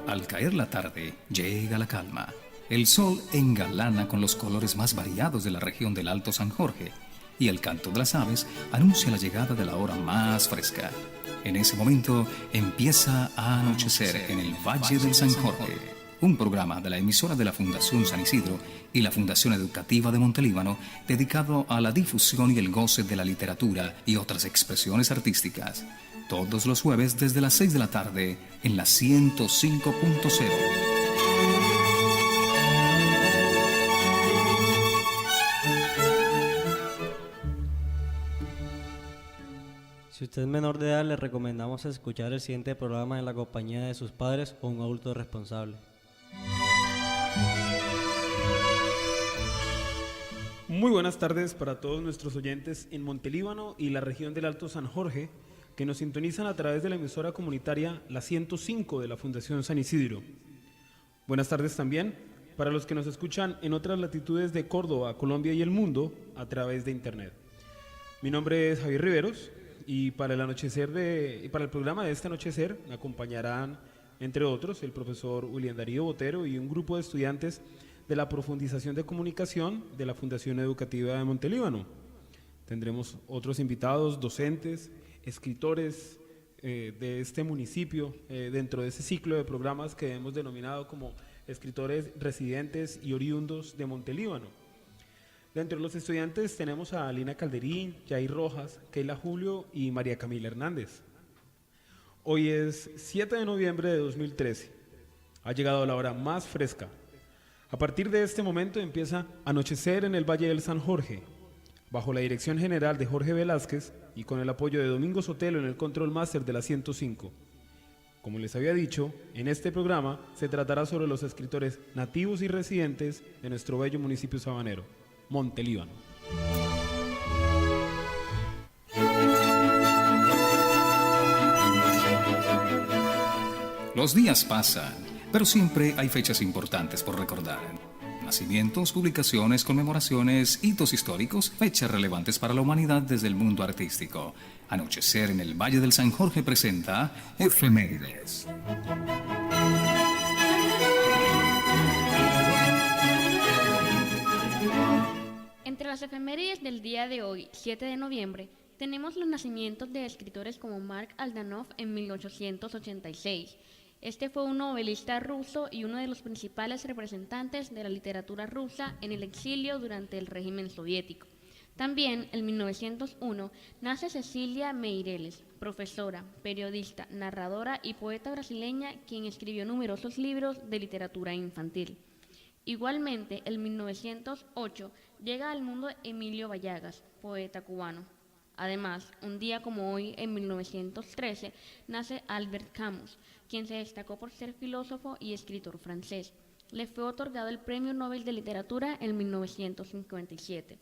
Al caer la tarde, llega la calma. El sol engalana con los colores más variados de la región del Alto San Jorge y el canto de las aves anuncia la llegada de la hora más fresca. En ese momento empieza a anochecer en el Valle del San Jorge, un programa de la emisora de la Fundación San Isidro y la Fundación Educativa de Montelíbano dedicado a la difusión y el goce de la literatura y otras expresiones artísticas. Todos los jueves desde las 6 de la tarde en la 105.0. Si usted es menor de edad, le recomendamos escuchar el siguiente programa en la compañía de sus padres o un adulto responsable. Muy buenas tardes para todos nuestros oyentes en Montelíbano y la región del Alto San Jorge, que nos sintonizan a través de la emisora comunitaria La 105 de la Fundación San Isidro. Buenas tardes también para los que nos escuchan en otras latitudes de Córdoba, Colombia y el mundo a través de internet. Mi nombre es Javier Riveros y para el programa de este anochecer me acompañarán, entre otros, el profesor William Darío Botero y un grupo de estudiantes de la profundización de comunicación de la Fundación Educativa de Montelíbano. Tendremos otros invitados, docentes, escritores de este municipio dentro de ese ciclo de programas que hemos denominado como escritores residentes y oriundos de Montelíbano. Dentro de los estudiantes tenemos a Lina Calderín, Jair Rojas, Keila Julio y María Camila Hernández. Hoy es 7 de noviembre de 2013. Ha llegado la hora más fresca. A partir de este momento empieza a anochecer en el Valle del San Jorge, bajo la dirección general de Jorge Velázquez y con el apoyo de Domingo Sotelo en el Control Master de la 105. Como les había dicho, en este programa se tratará sobre los escritores nativos y residentes de nuestro bello municipio sabanero, Montelíbano. Los días pasan, pero siempre hay fechas importantes por recordar. Nacimientos, publicaciones, conmemoraciones, hitos históricos, fechas relevantes para la humanidad desde el mundo artístico. Anochecer en el Valle del San Jorge presenta Efemérides. Entre las efemérides del día de hoy, 7 de noviembre, tenemos los nacimientos de escritores como Mark Aldanov en 1886. Este fue un novelista ruso y uno de los principales representantes de la literatura rusa en el exilio durante el régimen soviético. También, en 1901, nace Cecilia Meireles, profesora, periodista, narradora y poeta brasileña, quien escribió numerosos libros de literatura infantil. Igualmente, en 1908, llega al mundo Emilio Vallagas, poeta cubano. Además, un día como hoy, en 1913, nace Albert Camus, quien se destacó por ser filósofo y escritor francés. Le fue otorgado el Premio Nobel de Literatura en 1957.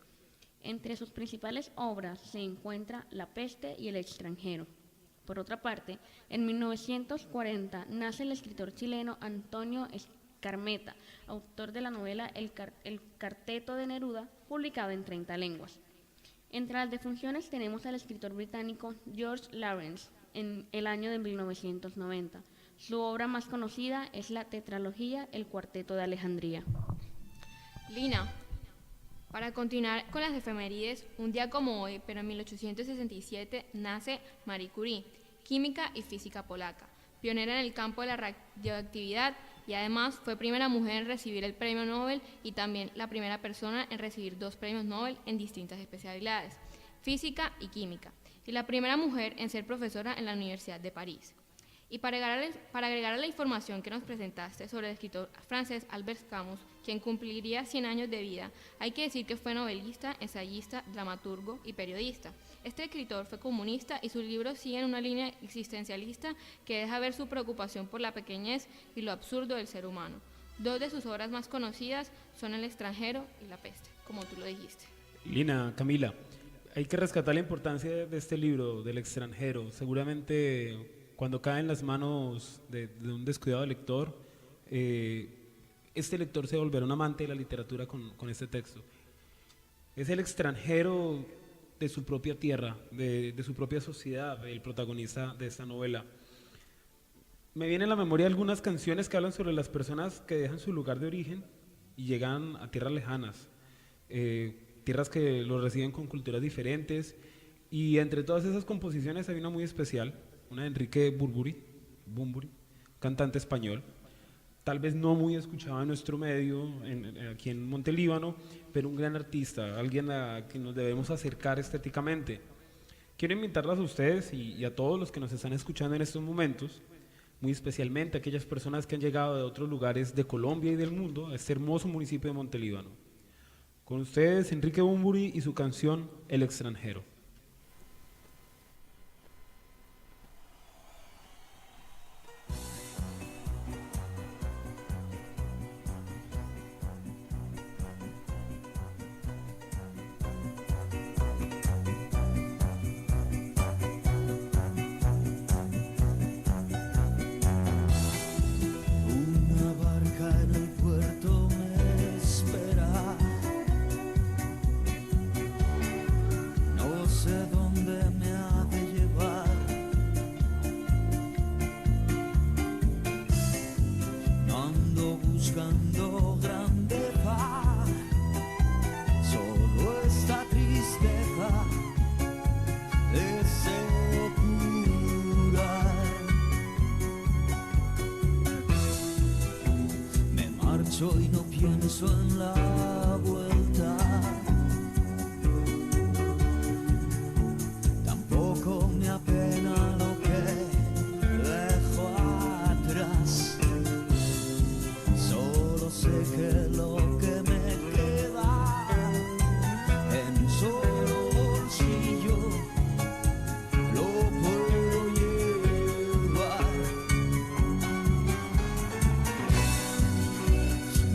Entre sus principales obras se encuentra La peste y El extranjero. Por otra parte, en 1940 nace el escritor chileno Antonio Skármeta, autor de la novela El Cuarteto de Neruda, publicada en 30 lenguas. Entre las defunciones tenemos al escritor británico George Lawrence en el año de 1990. Su obra más conocida es la tetralogía El Cuarteto de Alejandría. Lina, para continuar con las efemérides, un día como hoy, pero en 1867, nace Marie Curie, química y física polaca, pionera en el campo de la radioactividad y además fue primera mujer en recibir el premio Nobel y también la primera persona en recibir 2 premios Nobel en distintas especialidades, física y química, y la primera mujer en ser profesora en la Universidad de París. Y para agregar a la información que nos presentaste sobre el escritor francés Albert Camus, quien cumpliría 100 años de vida, hay que decir que fue novelista, ensayista, dramaturgo y periodista. Este escritor fue comunista y sus libros siguen una línea existencialista que deja ver su preocupación por la pequeñez y lo absurdo del ser humano. 2 de sus obras más conocidas son El extranjero y La peste, como tú lo dijiste. Lina, Camila, hay que rescatar la importancia de este libro, del extranjero. Seguramente cuando cae en las manos de un descuidado lector, este lector se volverá un amante de la literatura con este texto. Es el extranjero de su propia tierra, de su propia sociedad, el protagonista de esta novela. Me vienen a la memoria algunas canciones que hablan sobre las personas que dejan su lugar de origen y llegan a tierras lejanas, tierras que los reciben con culturas diferentes, y entre todas esas composiciones hay una muy especial, una de Enrique Bunbury, cantante español, tal vez no muy escuchado en nuestro medio, aquí en Montelíbano, pero un gran artista, alguien a quien nos debemos acercar estéticamente. Quiero invitarlas a ustedes y a todos los que nos están escuchando en estos momentos, muy especialmente a aquellas personas que han llegado de otros lugares de Colombia y del mundo a este hermoso municipio de Montelíbano. Con ustedes, Enrique Bunbury y su canción El extranjero. Una barca en el puerto me espera. No sé dónde me ha de llevar. No ando buscando grandeza, solo esta tristeza deseo curar. Me marcho y no pienso en la vuelta. Tampoco me apena lo que dejo atrás. Solo sé que lo que me queda en un solo bolsillo lo puedo llevar.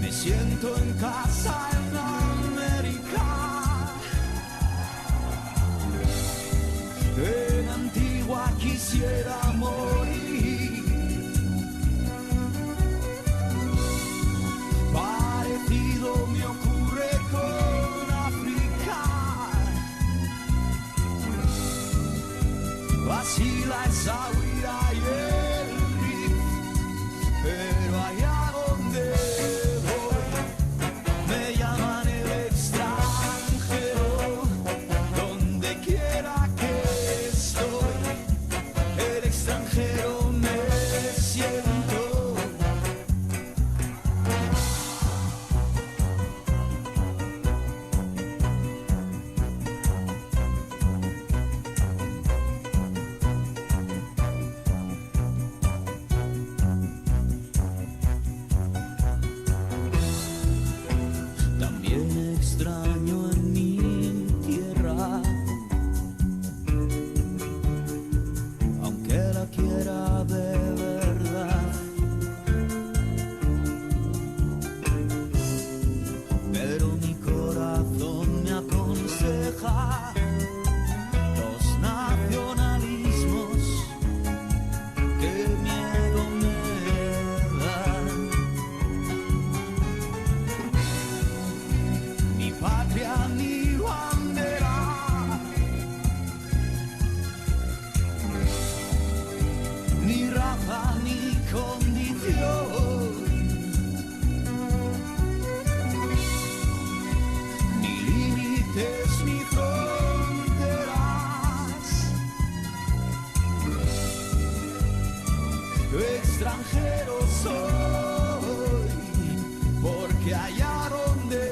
Me siento en casa en América, en Antigua quisiera morir. Parecido me ocurre con África, vacila esa huida y el riff, pero allá donde voy me llaman el extranjero. Donde quiera que estoy, el extranjero me siento. También extraño en mi tierra, aunque la quiera de verdad. Pero mi corazón me aconseja los nacionalismos que miedo me dan. Mi patria, mi bandera, ni raza, ni condición, ni límites, ni fronteras. Extranjero soy, porque allá donde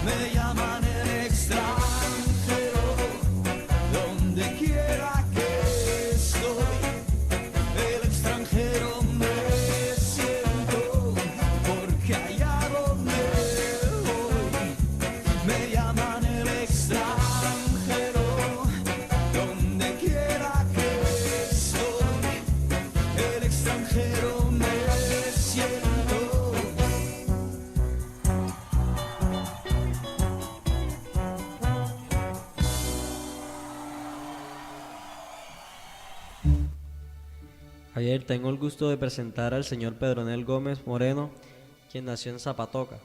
me llaman el extranjero. Donde quiera que estoy, el extranjero me siento, porque allá donde voy me llaman el extranjero. Donde quiera que estoy, el extranjero me siento. Ayer tengo el gusto de presentar al señor Pedronel Gómez Moreno, quien nació en Zapatoca,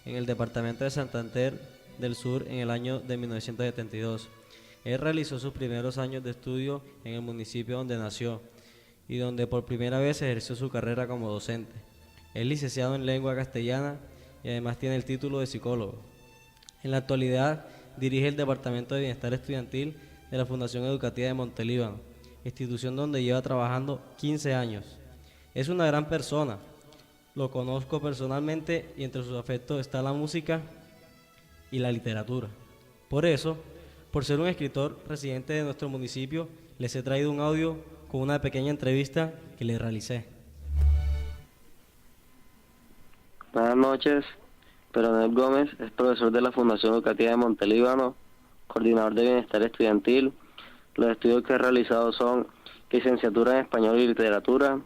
en el departamento de Santander del Sur en el año de 1972. Él realizó sus primeros años de estudio en el municipio donde nació y donde por primera vez ejerció su carrera como docente. Es licenciado en lengua castellana y además tiene el título de psicólogo. En la actualidad dirige el Departamento de Bienestar Estudiantil de la Fundación Educativa de Montelíbano, institución donde lleva trabajando 15 años. Es una gran persona, lo conozco personalmente y entre sus afectos está la música y la literatura. Por eso, por ser un escritor residente de nuestro municipio, les he traído un audio con una pequeña entrevista que le realicé. Buenas noches, Pedronel Gómez es profesor de la Fundación Educativa de Montelíbano, coordinador de Bienestar Estudiantil. Los estudios que he realizado son licenciatura en Español y Literatura,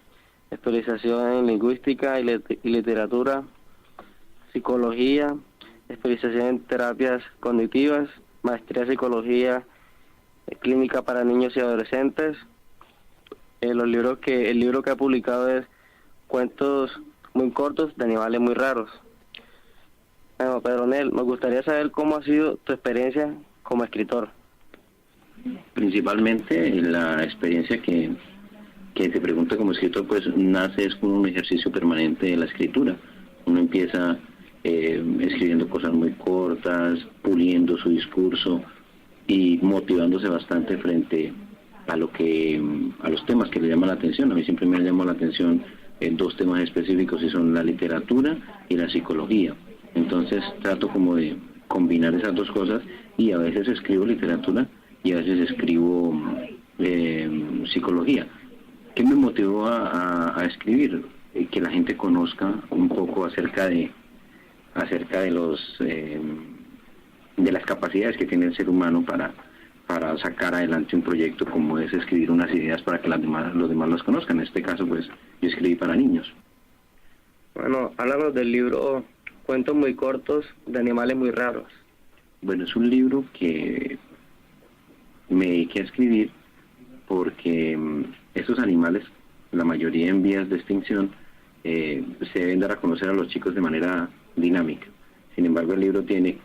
especialización en Lingüística y Literatura, Psicología, especialización en Terapias Cognitivas, maestría en Psicología Clínica para Niños y Adolescentes. El libro que he publicado es Cuentos muy cortos de animales muy raros. Bueno, Pedronel, me gustaría saber cómo ha sido tu experiencia como escritor. Principalmente la experiencia que te pregunta como escritor, pues nace es como un ejercicio permanente de la escritura. Uno empieza escribiendo cosas muy cortas, puliendo su discurso y motivándose bastante frente a los temas que le llaman la atención. A mí siempre me llamó la atención dos temas específicos y son la literatura y la psicología. Entonces trato como de combinar esas dos cosas y a veces escribo literatura y a veces escribo psicología. ¿Qué me motivó a escribir? Que la gente conozca un poco acerca de las capacidades que tiene el ser humano para sacar adelante un proyecto como es escribir unas ideas para que los demás las conozcan. En este caso, pues, yo escribí para niños. Bueno, háblanos del libro Cuentos muy cortos de animales muy raros. Bueno, es un libro que me dediqué a escribir porque estos animales, la mayoría en vías de extinción, se deben dar a conocer a los chicos de manera dinámica. Sin embargo, el libro tiene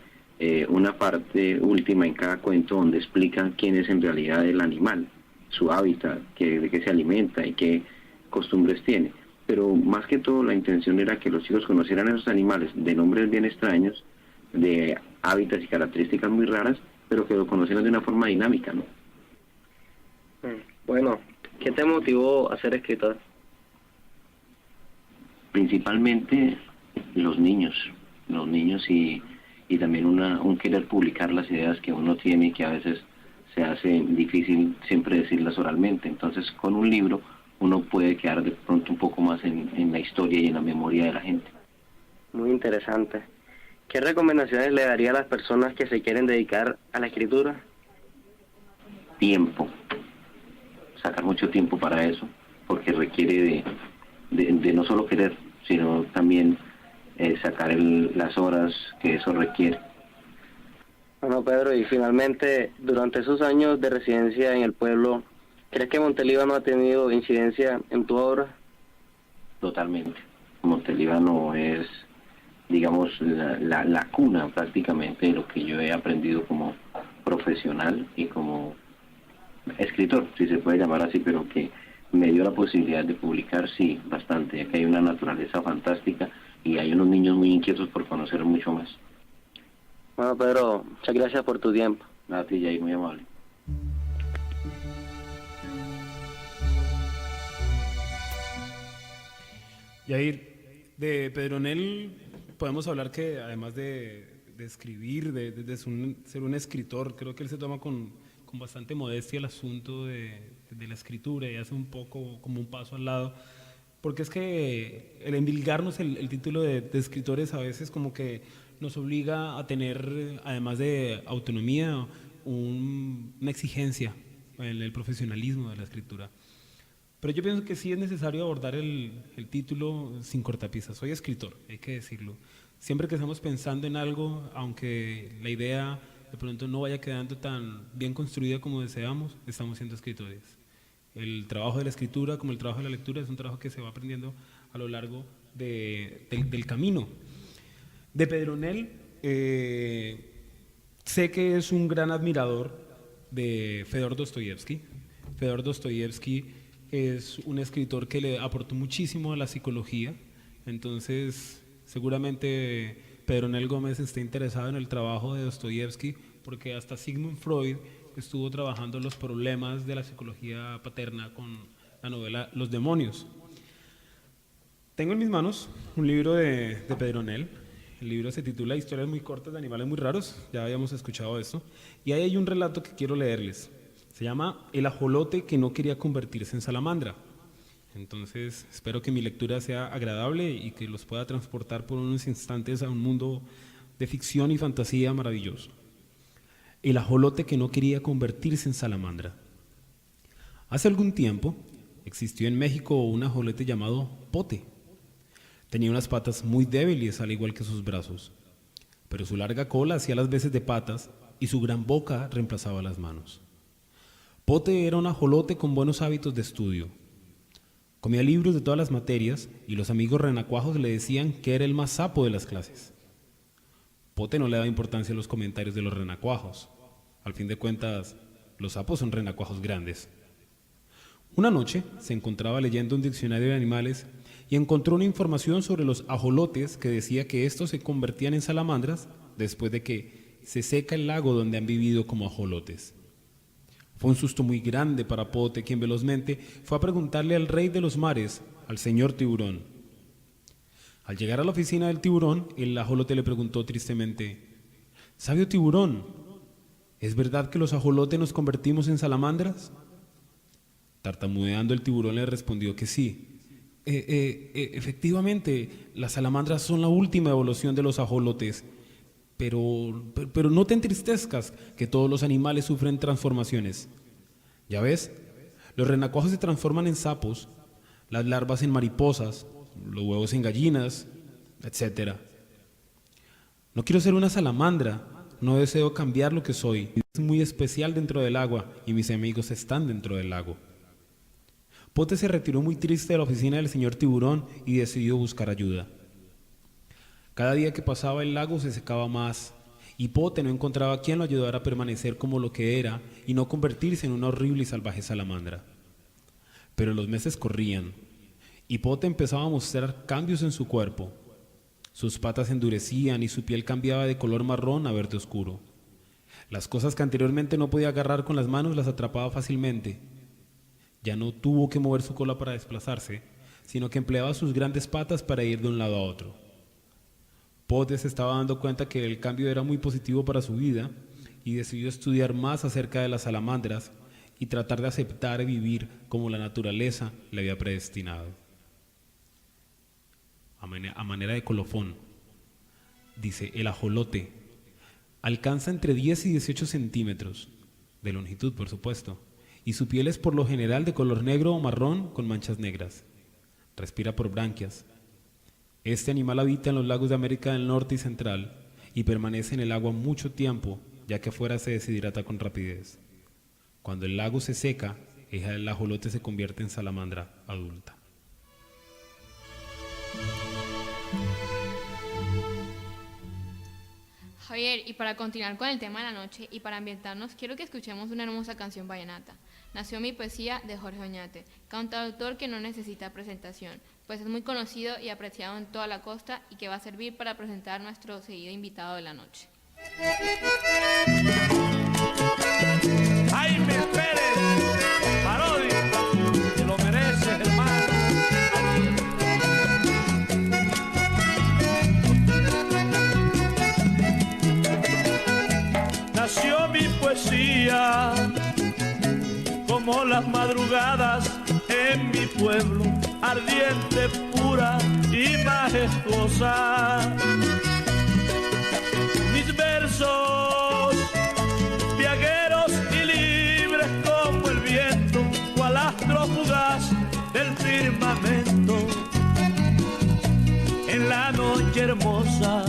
una parte última en cada cuento donde explican quién es en realidad el animal, su hábitat, de qué se alimenta y qué costumbres tiene. Pero más que todo la intención era que los chicos conocieran a esos animales de nombres bien extraños, de hábitats y características muy raras, pero que lo conocieran de una forma dinámica, ¿no? Bueno, ¿qué te motivó a ser escritor? Principalmente los niños y también un querer publicar las ideas que uno tiene y que a veces se hace difícil siempre decirlas oralmente. Entonces, con un libro uno puede quedar de pronto un poco más en la historia y en la memoria de la gente. Muy interesante. ¿Qué recomendaciones le daría a las personas que se quieren dedicar a la escritura? Tiempo. Sacar mucho tiempo para eso, porque requiere de no solo querer, sino también sacar las horas que eso requiere. Bueno, Pedro, y finalmente, durante esos años de residencia en el pueblo, ¿crees que Montelíbano ha tenido incidencia en tu obra? Totalmente. Montelíbano es, digamos, la cuna prácticamente de lo que yo he aprendido como profesional y como escritor, si se puede llamar así, pero que me dio la posibilidad de publicar, sí, bastante, ya que hay una naturaleza fantástica y hay unos niños muy inquietos por conocer mucho más. Bueno, Pedro, muchas gracias por tu tiempo. A ti, Jair, muy amable. Yair, de Pedronel podemos hablar que además de escribir, de ser un escritor, creo que él se toma con bastante modestia el asunto de la escritura y hace un poco como un paso al lado, porque es que el endilgarnos el título de escritores a veces como que nos obliga a tener, además de autonomía, una exigencia en el profesionalismo de la escritura. Pero yo pienso que sí es necesario abordar el título sin cortapisas. Soy escritor, hay que decirlo. Siempre que estamos pensando en algo, aunque la idea de pronto no vaya quedando tan bien construida como deseamos, estamos siendo escritores. El trabajo de la escritura, como el trabajo de la lectura, es un trabajo que se va aprendiendo a lo largo del camino. De Pedronel, sé que es un gran admirador de Fedor Dostoyevsky. Fedor Dostoyevsky es un escritor que le aportó muchísimo a la psicología, entonces seguramente Pedronel Gómez está interesado en el trabajo de Dostoyevsky, porque hasta Sigmund Freud estuvo trabajando los problemas de la psicología paterna con la novela Los demonios. Tengo en mis manos un libro de Pedronel. El libro se titula Historias muy cortas de animales muy raros, ya habíamos escuchado esto, y ahí hay un relato que quiero leerles. Se llama El ajolote que no quería convertirse en salamandra. Entonces espero que mi lectura sea agradable y que los pueda transportar por unos instantes a un mundo de ficción y fantasía maravilloso. El ajolote que no quería convertirse en salamandra. Hace algún tiempo existió en México un ajolote llamado Pote. Tenía unas patas muy débiles al igual que sus brazos, pero su larga cola hacía las veces de patas y su gran boca reemplazaba las manos. Pote era un ajolote con buenos hábitos de estudio. Comía libros de todas las materias y los amigos renacuajos le decían que era el más sapo de las clases. Pote no le daba importancia a los comentarios de los renacuajos. Al fin de cuentas, los sapos son renacuajos grandes. Una noche se encontraba leyendo un diccionario de animales y encontró una información sobre los ajolotes que decía que estos se convertían en salamandras después de que se seca el lago donde han vivido como ajolotes. Fue un susto muy grande para Pote, quien velozmente fue a preguntarle al rey de los mares, al señor tiburón. Al llegar a la oficina del tiburón, el ajolote le preguntó tristemente: «Sabio tiburón, ¿es verdad que los ajolotes nos convertimos en salamandras?». Tartamudeando, el tiburón le respondió que sí. Efectivamente, las salamandras son la última evolución de los ajolotes, pero no te entristezcas, que todos los animales sufren transformaciones. Ya ves, los renacuajos se transforman en sapos, las larvas en mariposas, los huevos en gallinas, etc. No quiero ser una salamandra, no deseo cambiar lo que soy. Es muy especial dentro del agua y mis amigos están dentro del lago. Pote se retiró muy triste de la oficina del señor tiburón y decidió buscar ayuda. Cada día que pasaba el lago se secaba más y Pote no encontraba quien lo ayudara a permanecer como lo que era y no convertirse en una horrible y salvaje salamandra. Pero los meses corrían y Pote empezaba a mostrar cambios en su cuerpo. Sus patas se endurecían y su piel cambiaba de color marrón a verde oscuro. Las cosas que anteriormente no podía agarrar con las manos las atrapaba fácilmente. Ya no tuvo que mover su cola para desplazarse, sino que empleaba sus grandes patas para ir de un lado a otro. Pote se estaba dando cuenta que el cambio era muy positivo para su vida y decidió estudiar más acerca de las salamandras y tratar de aceptar y vivir como la naturaleza le había predestinado. A manera de colofón, dice: el ajolote alcanza entre 10 y 18 centímetros, de longitud por supuesto, y su piel es por lo general de color negro o marrón con manchas negras. Respira por branquias. Este animal habita en los lagos de América del Norte y Central y permanece en el agua mucho tiempo, ya que afuera se deshidrata con rapidez. Cuando el lago se seca, el ajolote se convierte en salamandra adulta. Javier, y para continuar con el tema de la noche y para ambientarnos, quiero que escuchemos una hermosa canción vallenata. Nació mi poesía, de Jorge Oñate, cantautor que no necesita presentación, pues es muy conocido y apreciado en toda la costa y que va a servir para presentar a nuestro seguido invitado de la noche. Jaime Pérez, parodia, te lo mereces, hermano. Nació mi poesía como las madrugadas en mi pueblo, ardiente, pura y majestuosa. Mis versos, viajeros y libres como el viento, cual astro fugaz del firmamento, en la noche hermosa.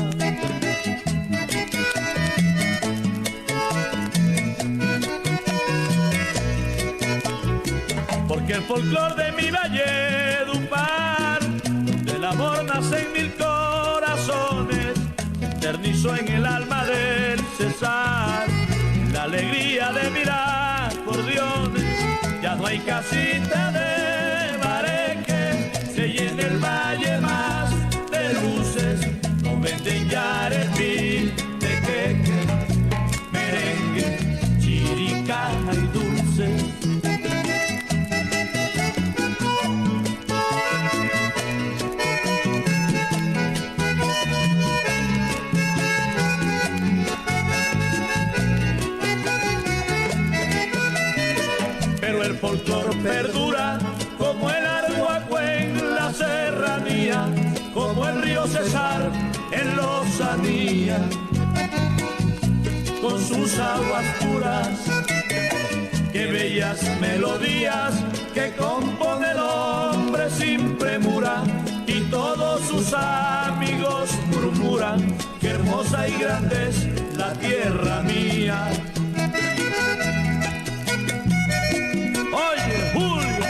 Porque el folclor de mi Valledupar, del amor nace en mil corazones, eternizó en el alma del César, la alegría de mirar acordeones, ya no hay casita de pero el folclor perdura como el Arhuaco en la serranía, como el río Cesar en Lozanía, con sus aguas puras. Qué bellas melodías que compone el hombre sin premura, y todos sus amigos murmuran, qué hermosa y grande es la tierra mía. Oye, Julio,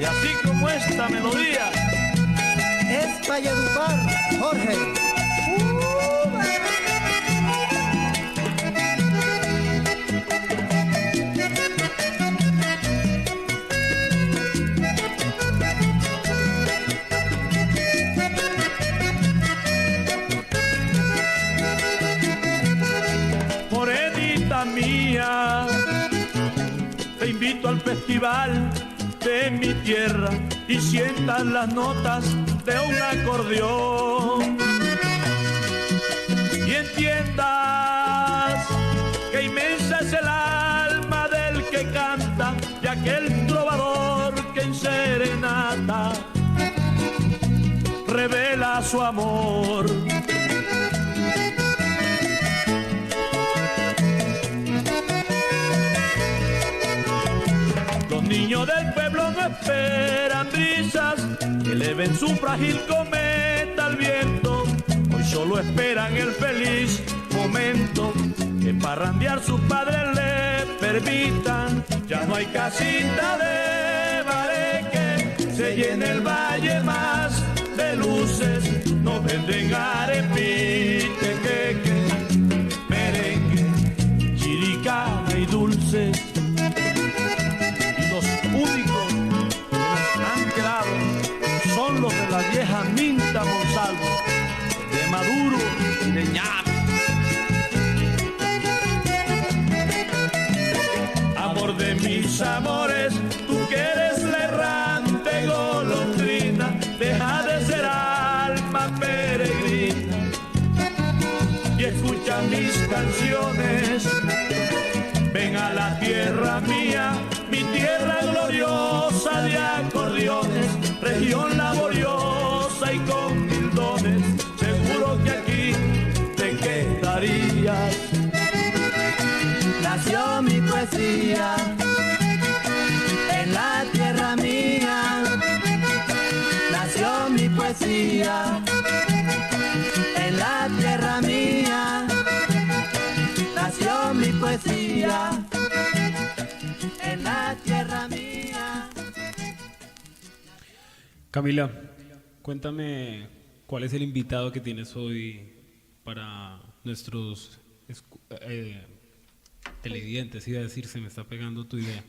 y así como esta melodía es Valledupar, Jorge. Morenita mía, te invito al festival de mi tierra y sientas las notas de un acordeón y entiendas que inmensa es el alma del que canta y aquel trovador que en serenata revela su amor. Los niños del pueblo no esperan brisas que eleven su frágil cometa al viento. Hoy solo esperan el feliz momento que parrandear sus padres le permitan. Ya no hay casita de bareque, se llena el valle más de luces. No venden arepique, queque, merengue, chiricana y dulces. Únicos que nos han quedado son los de la vieja Minta Monsalvo, de Maduro y de Ñame. Amor de mis amores, tú que eres la errante golondrina, deja de ser alma peregrina y escucha mis canciones. Ven a la tierra mía, mi tierra gloriosa de acordeones, región laboriosa y con mil dones, seguro que aquí te quedarías. Nació mi poesía en la tierra mía. Nació mi poesía en la tierra mía. Nació mi poesía en la tierra mía. Camila, cuéntame cuál es el invitado que tienes hoy para nuestros televidentes, iba a decir, se me está pegando tu idea,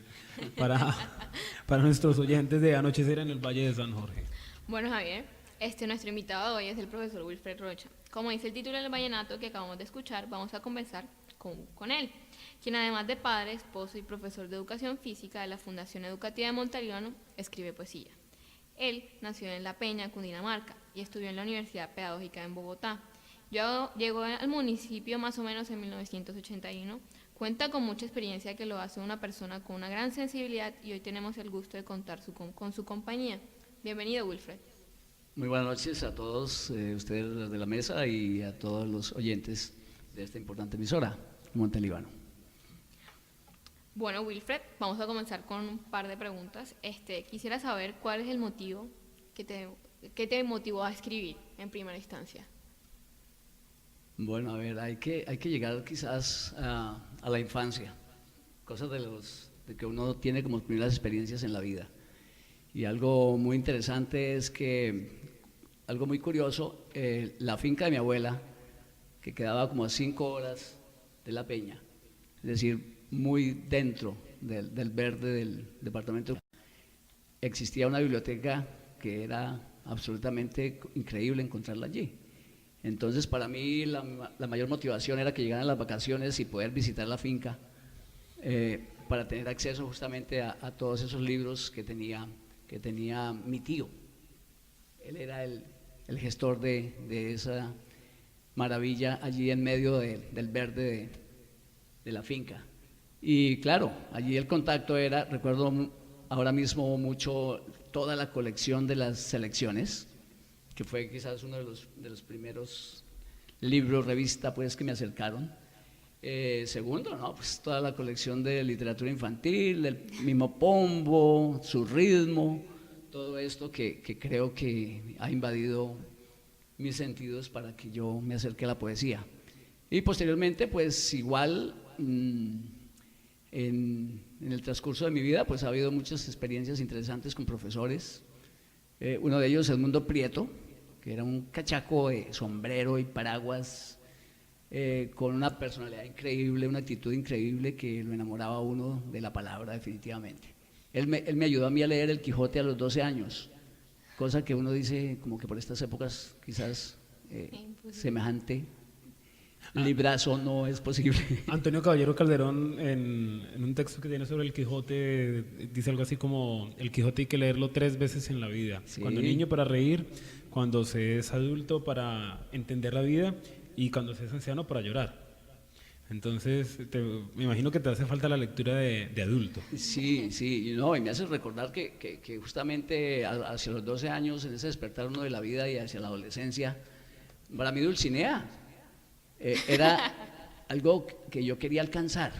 para nuestros oyentes de Anochecer en el Valle de San Jorge. Bueno, Javier, nuestro invitado de hoy es el profesor Wilfred Rocha. Como dice el título del vallenato que acabamos de escuchar, vamos a conversar con él, quien además de padre, esposo y profesor de educación física de la Fundación Educativa de Montalbano, escribe poesía. Él nació en La Peña, Cundinamarca, y estudió en la Universidad Pedagógica en Bogotá. Llegó al municipio más o menos en 1981. Cuenta con mucha experiencia que lo hace una persona con una gran sensibilidad y hoy tenemos el gusto de contar con su compañía. Bienvenido, Wilfred. Muy buenas noches a todos ustedes de la mesa y a todos los oyentes de esta importante emisora, Montelíbano. Bueno, Wilfred, vamos a comenzar con un par de preguntas. Quisiera saber cuál es el motivo que te motivó a escribir en primera instancia. Bueno, a ver, hay que llegar quizás a la infancia, cosas de que uno tiene como primeras experiencias en la vida. Y algo muy interesante es que, algo muy curioso, la finca de mi abuela, que quedaba como a 5 horas de La Peña, es decir, muy dentro del verde del departamento, existía una biblioteca que era absolutamente increíble encontrarla allí. Entonces, para mí la mayor motivación era que llegaran las vacaciones y poder visitar la finca para tener acceso justamente a todos esos libros que tenía mi tío. Él era el gestor de esa maravilla allí en medio del verde de la finca. Y claro, allí el contacto era, recuerdo ahora mismo mucho toda la colección de las selecciones, que fue quizás uno de los primeros libros, revista, pues, que me acercaron. Segundo, ¿no? Pues toda la colección de literatura infantil, del mismo Pombo, su ritmo, todo esto que creo que ha invadido mis sentidos para que yo me acerque a la poesía. Y posteriormente, pues igual, en el transcurso de mi vida, pues ha habido muchas experiencias interesantes con profesores. Uno de ellos, Edmundo Prieto, que era un cachaco de sombrero y paraguas, con una personalidad increíble, una actitud increíble que lo enamoraba a uno de la palabra definitivamente. Él me ayudó a mí a leer El Quijote a los 12 años, cosa que uno dice como que por estas épocas quizás semejante librazo no es posible. Antonio Caballero Calderón, en un texto que tiene sobre el Quijote, dice algo así como: el Quijote hay que leerlo 3 veces en la vida. Sí. Cuando niño para reír, cuando se es adulto para entender la vida y cuando se es anciano para llorar. Entonces, me imagino que te hace falta la lectura de adulto. Sí, sí, no, y me hace recordar que justamente hacia los 12 años, en ese despertar uno de la vida y hacia la adolescencia, para mí Dulcinea era algo que yo quería alcanzar.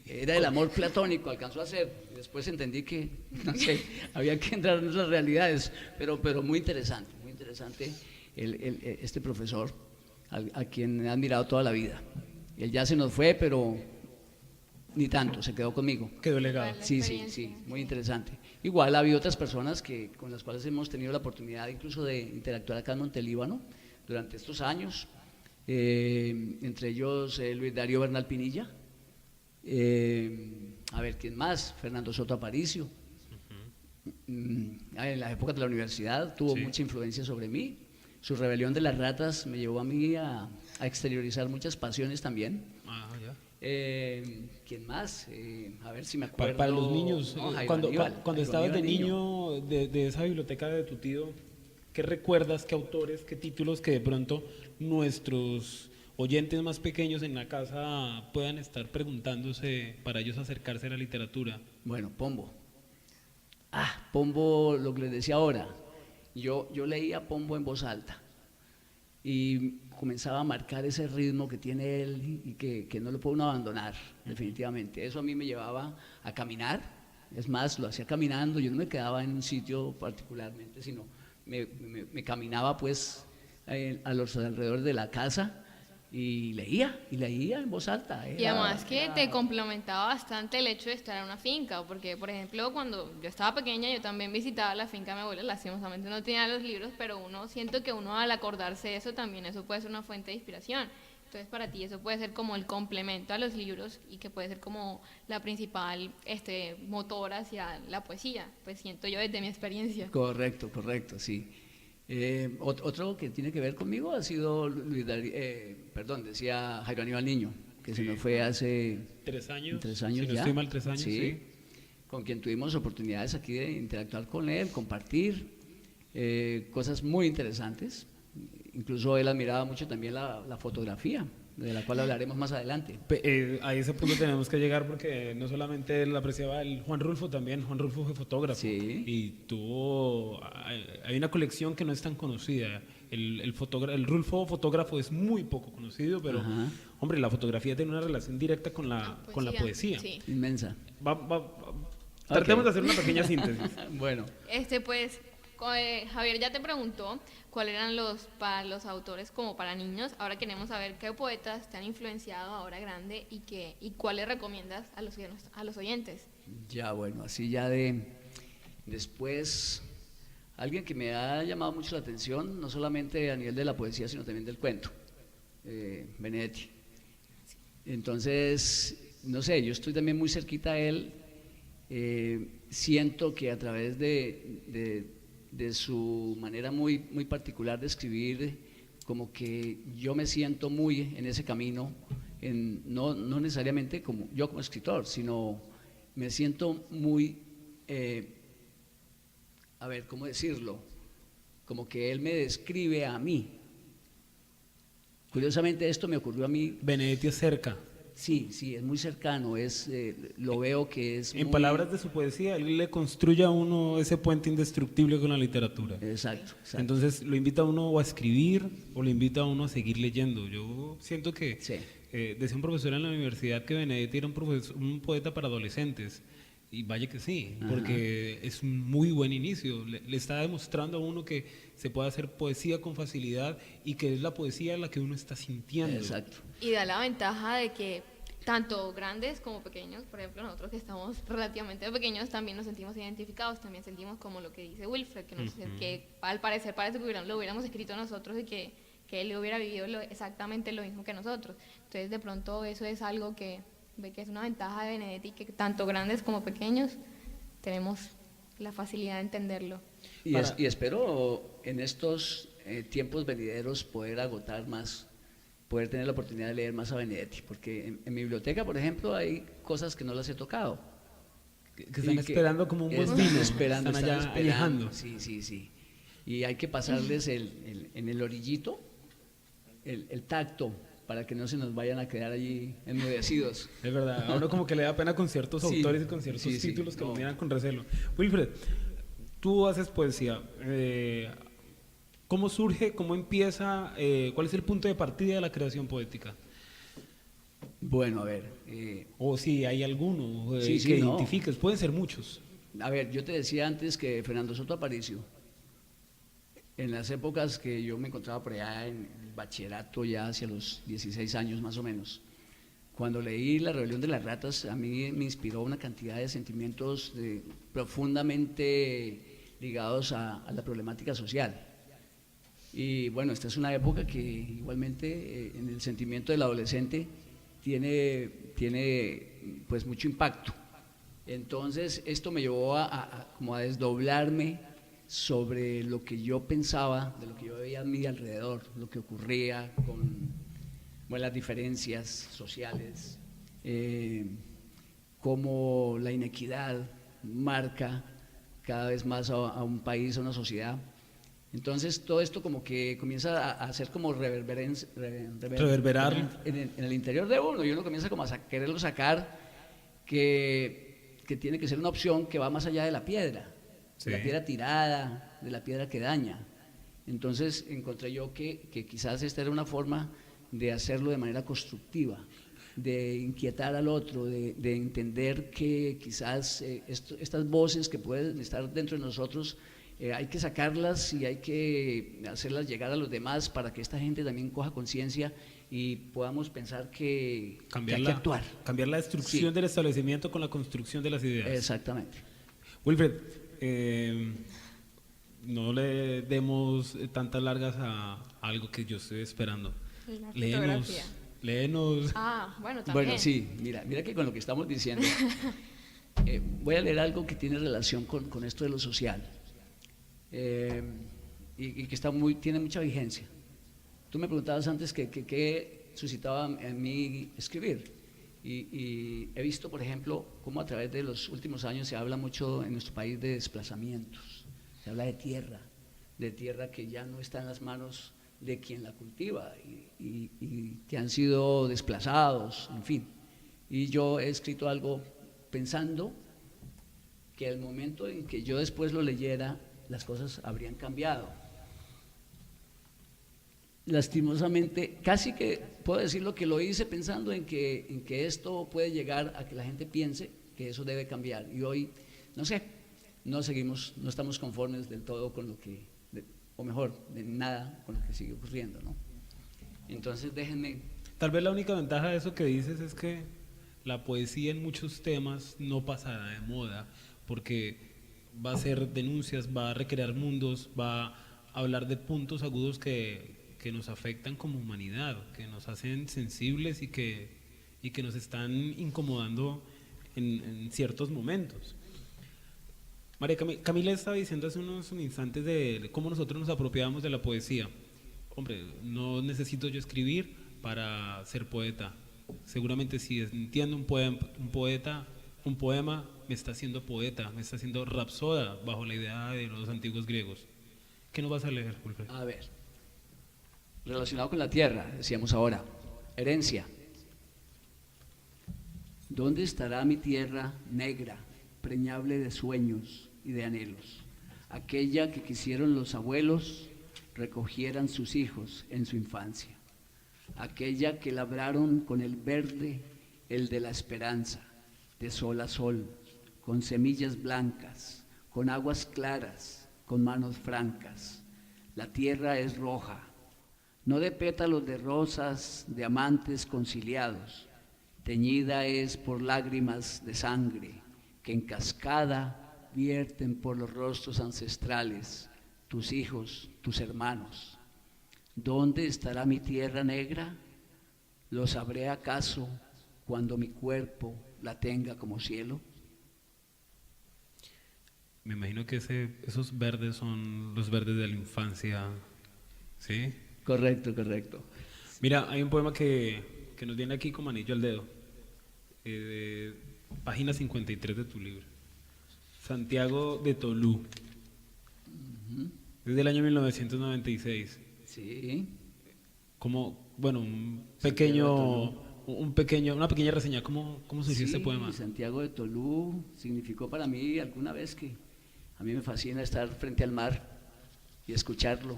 Era el amor platónico, alcanzó a ser. Después entendí que, no sé, había que entrar en otras realidades, pero muy interesante este profesor, a quien he admirado toda la vida. Él ya se nos fue, pero ni tanto, se quedó conmigo. Quedó legado. Sí, muy interesante. Igual había otras personas con las cuales hemos tenido la oportunidad incluso de interactuar acá en Montelíbano durante estos años, entre ellos Luis Darío Bernal Pinilla, a ver, ¿quién más? Fernando Soto Aparicio. En la época de la universidad tuvo mucha influencia sobre mí. Su Rebelión de las Ratas me llevó a mí a exteriorizar muchas pasiones también. ¿Quién más? A ver si me acuerdo. Para los niños, no, cuando estabas de niño, de esa biblioteca de tu tío, ¿qué recuerdas, qué autores, qué títulos que de pronto nuestros oyentes más pequeños en la casa puedan estar preguntándose para ellos acercarse a la literatura? Bueno, Pombo. Pombo, lo que les decía ahora. Yo leía Pombo en voz alta y comenzaba a marcar ese ritmo que tiene él y que no lo puede uno abandonar, definitivamente. Eso a mí me llevaba a caminar, es más, lo hacía caminando, yo no me quedaba en un sitio particularmente, sino me caminaba pues a los alrededores de la casa y leía en voz alta. Y además que te complementaba bastante el hecho de estar en una finca, porque por ejemplo cuando yo estaba pequeña yo también visitaba la finca de mi abuela, lastimosamente no tenía los libros, pero siento que uno al acordarse de eso también, eso puede ser una fuente de inspiración. Entonces para ti eso puede ser como el complemento a los libros y que puede ser como la principal motor hacia la poesía, pues siento yo desde mi experiencia. Correcto, sí. Otro que tiene que ver conmigo ha sido decía Jairo Aníbal Niño, que se nos fue hace 3 años. 3 años si ya. No estoy mal, 3 años, sí. Con quien tuvimos oportunidades aquí de interactuar con él, compartir cosas muy interesantes. Incluso él admiraba mucho también la fotografía, de la cual hablaremos más adelante. A ese punto tenemos que llegar porque no solamente él apreciaba Juan Rulfo también, Juan Rulfo fue fotógrafo y hay una colección que no es tan conocida. El Rulfo fotógrafo es muy poco conocido, pero hombre, la fotografía tiene una relación directa con la poesía. Sí. Inmensa. Tratemos de hacer una pequeña síntesis. Bueno. Pues Javier ya te preguntó cuáles eran para los autores como para niños. Ahora queremos saber qué poetas te han influenciado ahora grande y cuáles recomiendas a los oyentes. Ya, bueno, así ya después, alguien que me ha llamado mucho la atención, no solamente a nivel de la poesía, sino también del cuento, Benedetti. Entonces, no sé, yo estoy también muy cerquita a él, siento que a través de su manera muy particular de escribir, como que yo me siento muy en ese camino, no necesariamente como escritor, sino me siento muy, a ver, ¿cómo decirlo? Como que él me describe a mí. Curiosamente esto me ocurrió a mí. Benedetti es cerca. Sí, sí, es muy cercano, lo veo que es En muy... palabras de su poesía, él le construye a uno ese puente indestructible con la literatura. Exacto, exacto. Entonces lo invita a uno o a escribir o lo invita a uno a seguir leyendo. Yo siento que Sí. decía un profesor en la universidad que Benedetti era un poeta para adolescentes. Y vaya que sí, Ajá. porque es un muy buen inicio. Le está demostrando a uno que se puede hacer poesía con facilidad y que es la poesía la que uno está sintiendo. Exacto. Y da la ventaja de que tanto grandes como pequeños, por ejemplo, nosotros que estamos relativamente pequeños, también nos sentimos identificados, también sentimos como lo que dice Wilfred, que al parecer parece que lo hubiéramos escrito nosotros y que él hubiera vivido exactamente lo mismo que nosotros. Entonces, de pronto, eso es algo que ve que es una ventaja de Benedetti, que tanto grandes como pequeños tenemos la facilidad de entenderlo. Y espero en estos tiempos venideros poder agotar más, poder tener la oportunidad de leer más a Benedetti, porque en mi biblioteca, por ejemplo, hay cosas que no las he tocado. Que están esperando como un buen vino. Están allá esperando. añejando. Sí, sí, sí. Y hay que pasarles en el orillito el tacto para que no se nos vayan a quedar allí enmudecidos. Es verdad, a uno como que le da pena con ciertos Sí, autores y con ciertos sí, sí, títulos que no. lo miran con recelo. Wilfred, tú haces poesía. ¿Cómo surge, cómo empieza, cuál es el punto de partida de la creación poética? Bueno, a ver. O si hay alguno Sí, sí, que no. identifiques, pueden ser muchos. A ver, yo te decía antes que Fernando Soto Aparicio, en las épocas que yo me encontraba por allá en el bachillerato, ya hacia los 16 años más o menos, cuando leí La Rebelión de las Ratas, a mí me inspiró una cantidad de sentimientos profundamente ligados a la problemática social. Y bueno, esta es una época que igualmente en el sentimiento del adolescente tiene pues mucho impacto. Entonces esto me llevó como a desdoblarme sobre lo que yo pensaba, de lo que yo veía a mi alrededor, lo que ocurría con las diferencias sociales, cómo la inequidad marca cada vez más a un país, a una sociedad. Entonces todo esto como que comienza a hacer como reverberar en el interior de uno, y uno comienza como a quererlo sacar, que tiene que ser una opción que va más allá de la piedra. Sí. De la piedra tirada, de la piedra que daña. Entonces encontré yo que quizás esta era una forma de hacerlo de manera constructiva, de inquietar al otro, de entender que quizás estas voces que pueden estar dentro de nosotros hay que sacarlas y hay que hacerlas llegar a los demás para que esta gente también coja conciencia y podamos pensar que hay que actuar. Cambiar la destrucción Sí. del establecimiento con la construcción de las ideas. Exactamente. Wilfred, no le demos tantas largas a algo que yo estoy esperando. La fotografía. Léenos. Ah, bueno, también. Bueno, sí, mira que con lo que estamos diciendo, voy a leer algo que tiene relación con esto de lo social y que tiene mucha vigencia. Tú me preguntabas antes qué suscitaba en mí escribir, y he visto, por ejemplo, cómo a través de los últimos años se habla mucho en nuestro país de desplazamientos, se habla de tierra que ya no está en las manos de quien la cultiva y que han sido desplazados, en fin. Y yo he escrito algo pensando que al momento en que yo después lo leyera, las cosas habrían cambiado. Lastimosamente, casi que puedo decirlo que lo hice pensando en que esto puede llegar a que la gente piense que eso debe cambiar. Y hoy, no sé, no estamos conformes del todo con lo que, o mejor, de nada con lo que sigue ocurriendo, ¿no? Entonces déjenme... Tal vez la única ventaja de eso que dices es que la poesía en muchos temas no pasará de moda, porque va a hacer denuncias, va a recrear mundos, va a hablar de puntos agudos que nos afectan como humanidad, que nos hacen sensibles y que nos están incomodando en ciertos momentos. María Camila estaba diciendo hace unos instantes de cómo nosotros nos apropiamos de la poesía. Hombre, no necesito yo escribir para ser poeta. Seguramente si entiendo un poema, me está haciendo poeta, me está haciendo rapsoda bajo la idea de los antiguos griegos. ¿Qué nos vas a leer, Wilfred? A ver, relacionado con la tierra, decíamos ahora, herencia. ¿Dónde estará mi tierra negra, preñable de sueños y de anhelos? Aquella que quisieron los abuelos recogieran sus hijos en su infancia. Aquella que labraron con el verde, el de la esperanza, de sol a sol, con semillas blancas, con aguas claras, con manos francas. La tierra es roja, no de pétalos de rosas, de amantes conciliados, teñida es por lágrimas de sangre que en cascada vierten por los rostros ancestrales, tus hijos, tus hermanos. ¿Dónde estará mi tierra negra? ¿Lo sabré acaso cuando mi cuerpo la tenga como cielo? Me imagino que esos verdes son los verdes de la infancia, ¿sí? Correcto, correcto. Mira, hay un poema que nos viene aquí como anillo al dedo, página 53 de tu libro. Santiago de Tolú, desde el año 1996. Sí. Como, bueno, una pequeña reseña. ¿Cómo surgió este poema? Santiago de Tolú significó para mí alguna vez que a mí me fascina estar frente al mar y escucharlo.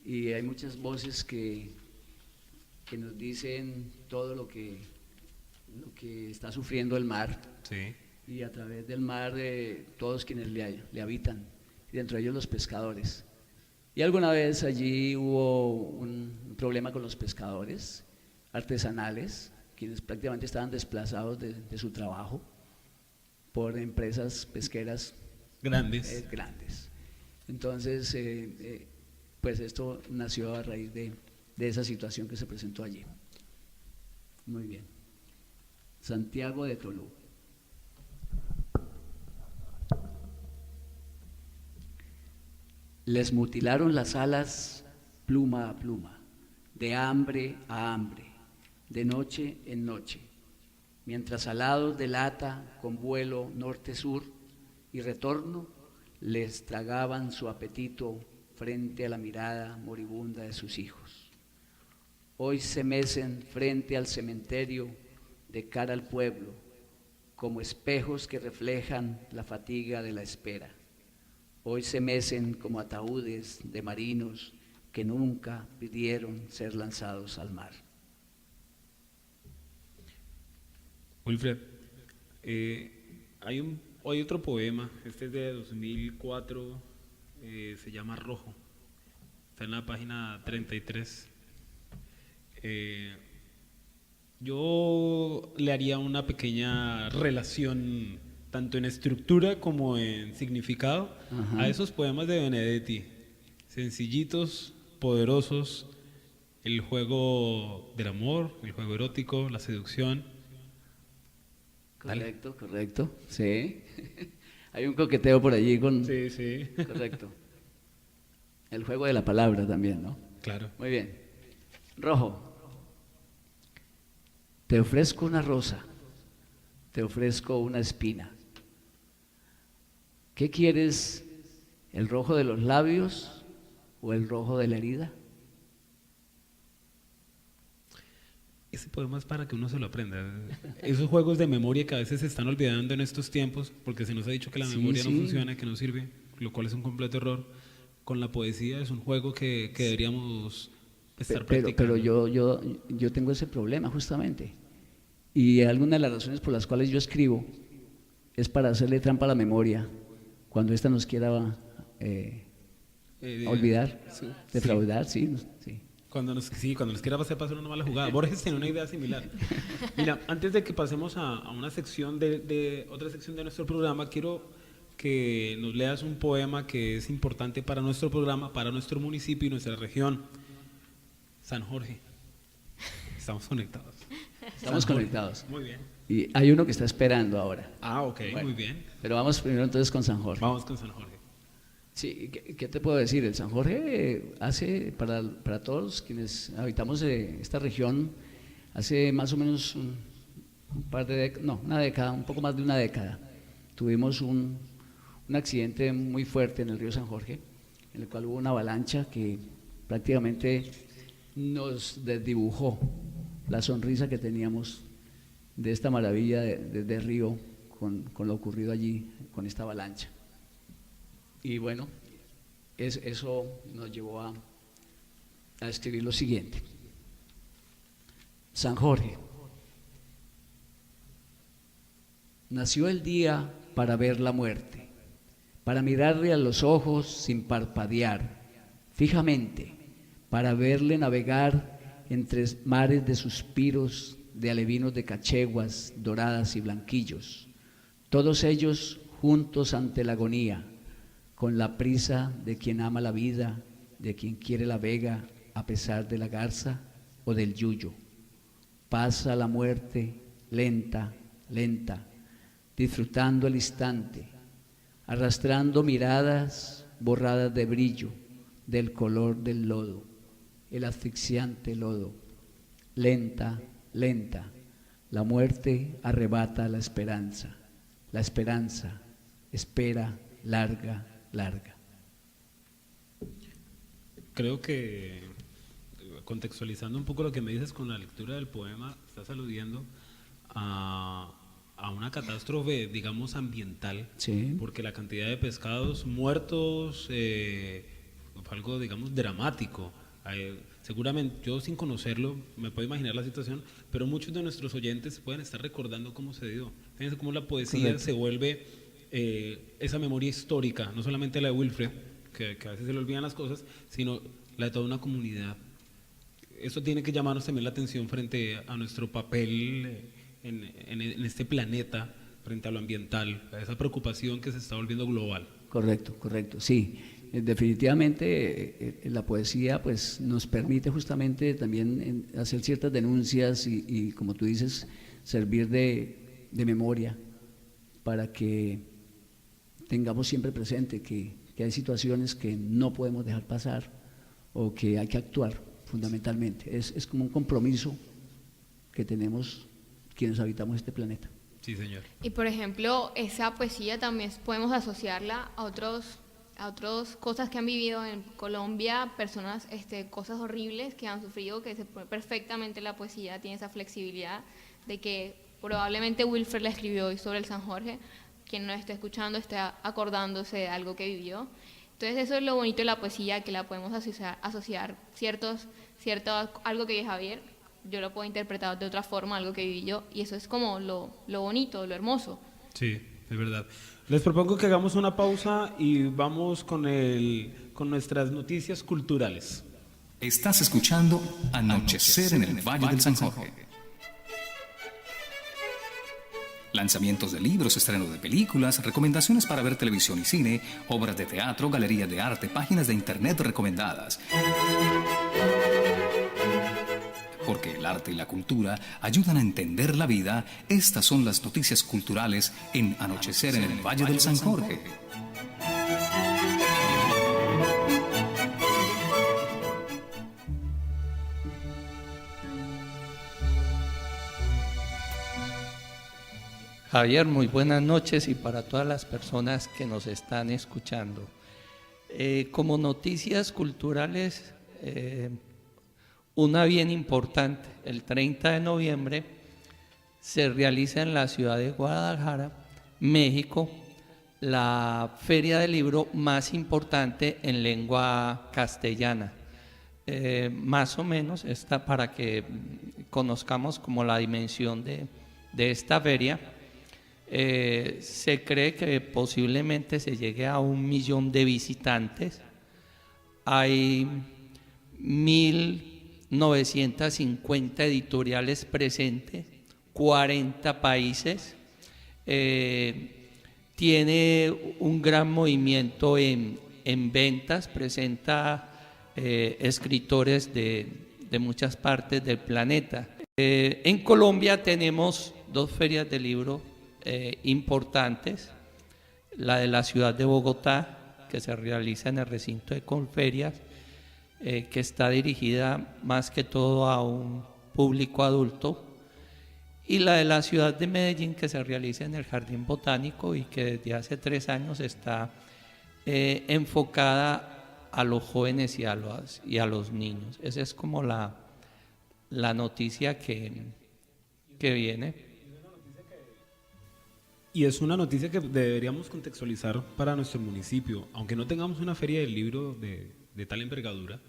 Y hay muchas voces que nos dicen todo lo que está sufriendo el mar. Sí. Y a través del mar todos quienes le habitan, y dentro de ellos los pescadores. Y alguna vez allí hubo un problema con los pescadores artesanales, quienes prácticamente estaban desplazados de su trabajo por empresas pesqueras grandes. Entonces, pues esto nació a raíz de esa situación que se presentó allí. Muy bien. Santiago de Tolú. Les mutilaron las alas pluma a pluma, de hambre a hambre, de noche en noche, mientras alados de lata con vuelo norte-sur y retorno les tragaban su apetito frente a la mirada moribunda de sus hijos. Hoy se mecen frente al cementerio de cara al pueblo, como espejos que reflejan la fatiga de la espera. Hoy se mecen como ataúdes de marinos que nunca pidieron ser lanzados al mar. Wilfred, hay otro poema, este es de 2004, se llama Rojo, está en la página 33. Yo le haría una pequeña relación, tanto en estructura como en significado, a esos poemas de Benedetti, sencillitos, poderosos, el juego del amor, el juego erótico, la seducción. Correcto, correcto, sí. Hay un coqueteo por allí con... Sí, sí. Correcto. El juego de la palabra también, ¿no? Claro. Muy bien. Rojo. Te ofrezco una rosa, te ofrezco una espina. ¿Qué quieres, el rojo de los labios o el rojo de la herida? Ese poema es para que uno se lo aprenda. Esos juegos de memoria que a veces se están olvidando en estos tiempos, porque se nos ha dicho que la memoria no funciona, que no sirve, lo cual es un completo error. Con la poesía es un juego que deberíamos estar practicando. Pero yo tengo ese problema justamente. Y alguna de las razones por las cuales yo escribo es para hacerle trampa a la memoria cuando ésta nos quiera olvidar, defraudar, sí. Cuando nos quiera pasar una mala jugada. Borges tiene una idea similar. Mira, antes de que pasemos a una sección de otra sección de nuestro programa, quiero que nos leas un poema que es importante para nuestro programa, para nuestro municipio y nuestra región. San Jorge. Estamos conectados. Estamos conectados. Muy bien. Y hay uno que está esperando ahora. Ah, ok, bueno, muy bien. Pero vamos primero entonces con San Jorge. Vamos con San Jorge. Sí, ¿qué te puedo decir? El San Jorge hace, para todos quienes habitamos esta región, hace más o menos un par de décadas, no, una década, un poco más de una década, tuvimos un accidente muy fuerte en el río San Jorge, en el cual hubo una avalancha que prácticamente nos desdibujó la sonrisa que teníamos de esta maravilla de río con lo ocurrido allí, con esta avalancha. Y bueno, eso nos llevó a escribir lo siguiente. San Jorge. Nació el día para ver la muerte, para mirarle a los ojos sin parpadear, fijamente, para verle navegar entre mares de suspiros, de alevinos de cacheguas, doradas y blanquillos, todos ellos juntos ante la agonía, con la prisa de quien ama la vida, de quien quiere la vega a pesar de la garza o del yuyo. Pasa la muerte lenta, lenta, disfrutando el instante, arrastrando miradas borradas de brillo, del color del lodo, el asfixiante lodo. Lenta, lenta, la muerte arrebata la esperanza espera larga, larga. Creo que, contextualizando un poco lo que me dices con la lectura del poema, estás aludiendo a una catástrofe, digamos, ambiental, sí, porque la cantidad de pescados muertos fue algo, digamos, dramático. Seguramente, yo sin conocerlo, me puedo imaginar la situación, pero muchos de nuestros oyentes pueden estar recordando cómo se dio. Fíjense cómo la poesía correcto, se vuelve esa memoria histórica, no solamente la de Wilfred, que a veces se le olvidan las cosas, sino la de toda una comunidad. Eso tiene que llamarnos también la atención frente a nuestro papel en este planeta, frente a lo ambiental, a esa preocupación que se está volviendo global. Correcto, correcto, sí. Definitivamente la poesía pues nos permite justamente también hacer ciertas denuncias y como tú dices, servir de memoria para que tengamos siempre presente que hay situaciones que no podemos dejar pasar o que hay que actuar fundamentalmente. Es como un compromiso que tenemos quienes habitamos este planeta. Sí, señor. Y por ejemplo, esa poesía también podemos asociarla a otras cosas que han vivido en Colombia, personas, cosas horribles que han sufrido, que perfectamente la poesía tiene esa flexibilidad de que probablemente Wilfred la escribió hoy sobre el San Jorge, quien nos esté escuchando está acordándose de algo que vivió. Entonces eso es lo bonito de la poesía, que la podemos asociar algo que vive Javier, yo lo puedo interpretar de otra forma, algo que viví yo, y eso es como lo bonito, lo hermoso. Sí, es verdad. Les propongo que hagamos una pausa y vamos con nuestras noticias culturales. Estás escuchando Anochecer en el Valle del San Jorge. Lanzamientos de libros, estrenos de películas, recomendaciones para ver televisión y cine, obras de teatro, galerías de arte, páginas de internet recomendadas. Porque el arte y la cultura ayudan a entender la vida, estas son las noticias culturales en Anochecer en el Valle del San Jorge. Javier, muy buenas noches y para todas las personas que nos están escuchando. Como noticias culturales, una bien importante, el 30 de noviembre se realiza en la ciudad de Guadalajara, México, la feria del libro más importante en lengua castellana. Más o menos, para que conozcamos como la dimensión de esta feria, se cree que posiblemente se llegue a 1 millón de visitantes. Hay 1.950 editoriales presentes, 40 países. Tiene un gran movimiento en ventas, presenta escritores de muchas partes del planeta. En Colombia tenemos 2 ferias de libro importantes, la de la ciudad de Bogotá, que se realiza en el recinto de Conferias, que está dirigida más que todo a un público adulto, y la de la ciudad de Medellín, que se realiza en el Jardín Botánico y que desde hace 3 años está enfocada a los jóvenes y a los niños. Esa es como la noticia que viene. Y es una noticia que deberíamos contextualizar para nuestro municipio. Aunque no tengamos una feria del libro de tal envergadura,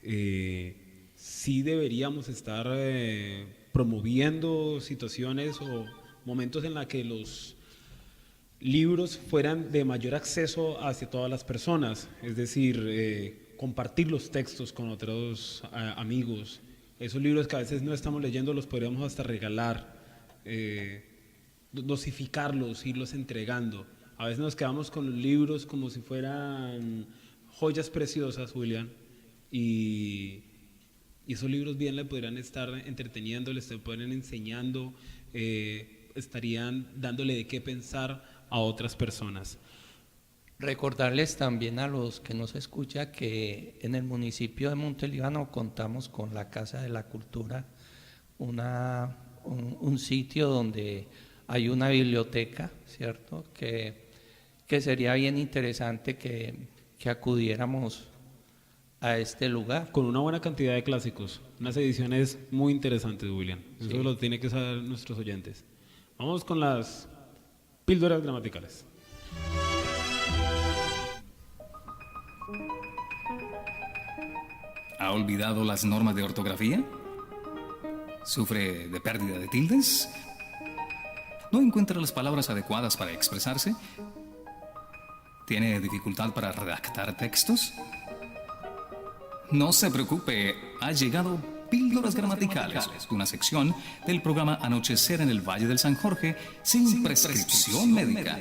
sí deberíamos estar promoviendo situaciones o momentos en los que los libros fueran de mayor acceso hacia todas las personas. Es decir, compartir los textos con otros amigos. Esos libros que a veces no estamos leyendo los podríamos hasta regalar. Dosificarlos, irlos entregando. A veces nos quedamos con los libros como si fueran joyas preciosas, William, y esos libros bien le podrían estar entreteniendo, les podrían enseñando, estarían dándole de qué pensar a otras personas. Recordarles también a los que nos escuchan que en el municipio de Montelíbano contamos con la Casa de la Cultura, un sitio donde hay una biblioteca, ¿cierto? Que sería bien interesante que acudiéramos a este lugar. Con una buena cantidad de clásicos, unas ediciones muy interesantes, William. Eso Sí. lo tienen que saber nuestros oyentes. Vamos con las píldoras gramaticales. ¿Ha olvidado las normas de ortografía? ¿Sufre de pérdida de tildes? ¿No encuentra las palabras adecuadas para expresarse? ¿Tiene dificultad para redactar textos? No se preocupe, ha llegado Píldoras Gramaticales, una sección del programa Anochecer en el Valle del San Jorge sin prescripción médica.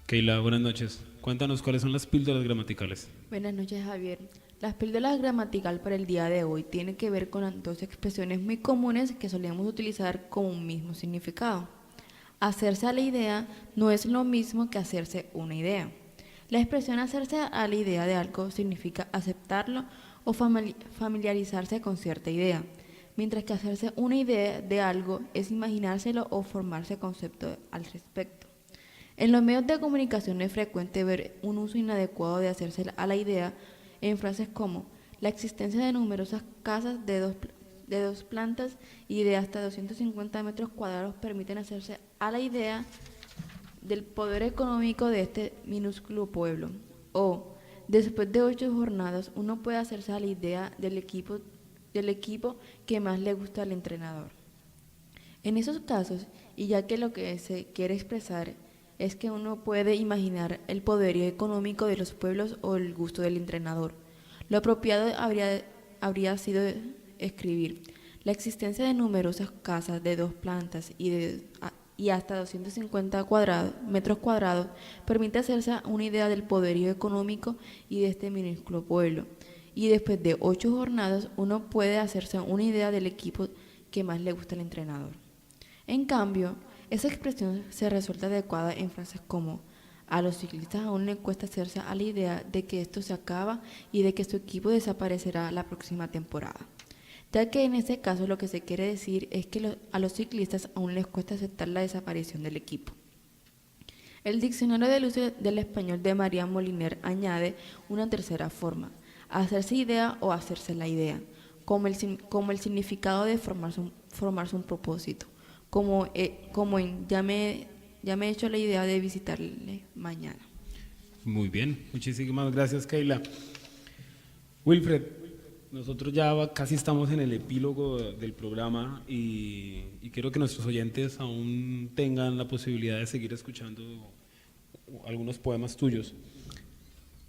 Keila, buenas noches. Cuéntanos cuáles son las píldoras gramaticales. Buenas noches, Javier. Las píldoras gramaticales para el día de hoy tienen que ver con dos expresiones muy comunes que solemos utilizar con un mismo significado. Hacerse a la idea no es lo mismo que hacerse una idea. La expresión hacerse a la idea de algo significa aceptarlo o familiarizarse con cierta idea, mientras que hacerse una idea de algo es imaginárselo o formarse concepto al respecto. En los medios de comunicación es frecuente ver un uso inadecuado de hacerse a la idea en frases como la existencia de numerosas casas de dos plantas y de hasta 250 metros cuadrados permiten hacerse a la idea del poder económico de este minúsculo pueblo. O, después de 8 jornadas, uno puede hacerse a la idea del equipo que más le gusta al entrenador. En esos casos, y ya que lo que se quiere expresar es que uno puede imaginar el poderío económico de los pueblos o el gusto del entrenador, lo apropiado habría sido escribir la existencia de numerosas casas de 2 plantas y hasta 250 metros cuadrados permite hacerse una idea del poderío económico y de este minúsculo pueblo. Y después de 8 jornadas uno puede hacerse una idea del equipo que más le gusta al entrenador. En cambio, esa expresión se resulta adecuada en frases como a los ciclistas aún les cuesta hacerse a la idea de que esto se acaba y de que su equipo desaparecerá la próxima temporada, ya que en ese caso lo que se quiere decir es que a los ciclistas aún les cuesta aceptar la desaparición del equipo. El diccionario del uso del español de María Moliner añade una tercera forma, hacerse idea o hacerse la idea, como el significado de formarse un propósito, como en ya me he hecho la idea de visitarle mañana. Muy bien, muchísimas gracias, Keila. Wilfred, nosotros ya casi estamos en el epílogo del programa y quiero que nuestros oyentes aún tengan la posibilidad de seguir escuchando algunos poemas tuyos.